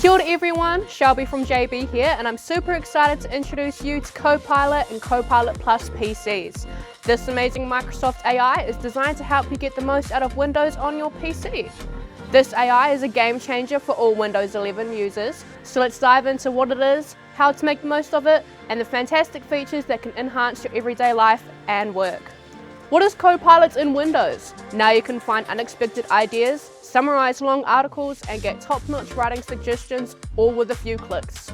Kia ora everyone, Shelby from JB here, and I'm super excited to introduce you to Copilot and Copilot Plus PCs. This amazing Microsoft AI is designed to help you get the most out of Windows on your PC. This AI is a game changer for all Windows 11 users, so let's dive into what it is, how to make the most of it, and the fantastic features that can enhance your everyday life and work. What is Copilot in Windows? Now you can find unexpected ideas, summarize long articles, and get top-notch writing suggestions all with a few clicks.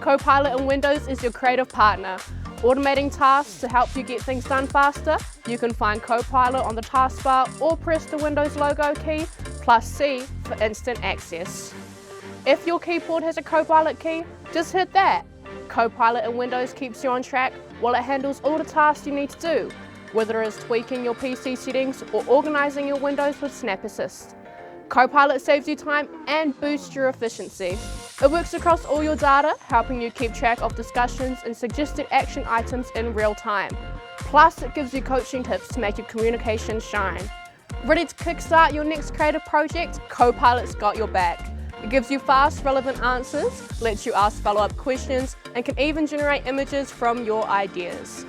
Copilot in Windows is your creative partner, automating tasks to help you get things done faster. You can find Copilot on the taskbar or press the Windows logo key plus C for instant access. If your keyboard has a Copilot key, just hit that. Copilot in Windows keeps you on track while it handles all the tasks you need to do, whether it's tweaking your PC settings or organizing your windows with Snap Assist. Copilot saves you time and boosts your efficiency. It works across all your data, helping you keep track of discussions and suggested action items in real time. Plus, it gives you coaching tips to make your communication shine. Ready to kickstart your next creative project? Copilot's got your back. It gives you fast, relevant answers, lets you ask follow-up questions, and can even generate images from your ideas.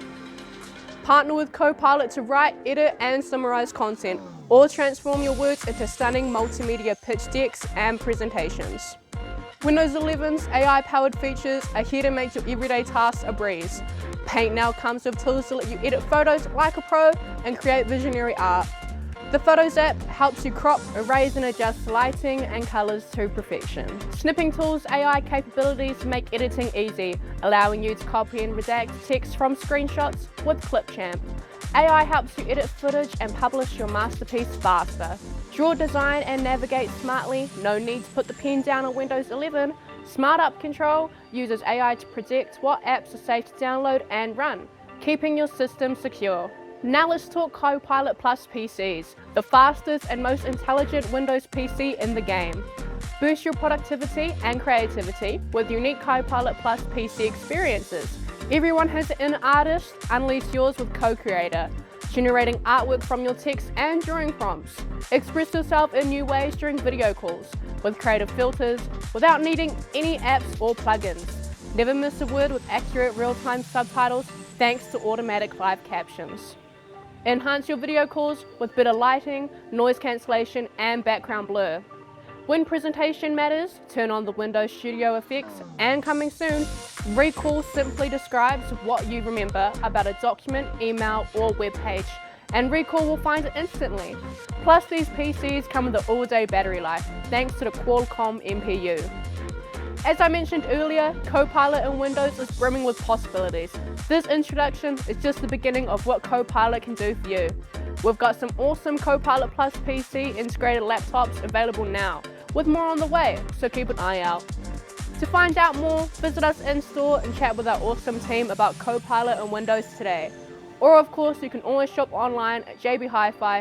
Partner with Copilot to write, edit, and summarize content, or transform your words into stunning multimedia pitch decks and presentations. Windows 11's AI-powered features are here to make your everyday tasks a breeze. Paint now comes with tools to let you edit photos like a pro and create visionary art. The Photos app helps you crop, erase, and adjust lighting and colors to perfection. Snipping Tool's AI capabilities make editing easy, allowing you to copy and redact text from screenshots with Clipchamp. AI helps you edit footage and publish your masterpiece faster. Draw, design, and navigate smartly. No need to put the pen down on Windows 11. Smart Up Control uses AI to predict what apps are safe to download and run, keeping your system secure. Now let's talk Copilot Plus PCs, the fastest and most intelligent Windows PC in the game. Boost your productivity and creativity with unique Copilot Plus PC experiences. Everyone has an inner artist, unleash yours with Co-Creator, generating artwork from your text and drawing prompts. Express yourself in new ways during video calls with creative filters without needing any apps or plugins. Never miss a word with accurate real-time subtitles thanks to automatic live captions. Enhance your video calls with better lighting, noise cancellation, and background blur. When presentation matters, turn on the Windows Studio effects, and coming soon, Recall simply describes what you remember about a document, email, or web page, and Recall will find it instantly. Plus, these PCs come with an all-day battery life, thanks to the Qualcomm MPU. As I mentioned earlier, Copilot in Windows is brimming with possibilities. This introduction is just the beginning of what Copilot can do for you. We've got some awesome Copilot Plus PC integrated laptops available now, with more on the way, so keep an eye out. To find out more, visit us in store and chat with our awesome team about Copilot in Windows today. Or of course, you can always shop online at jbhifi.co.nz.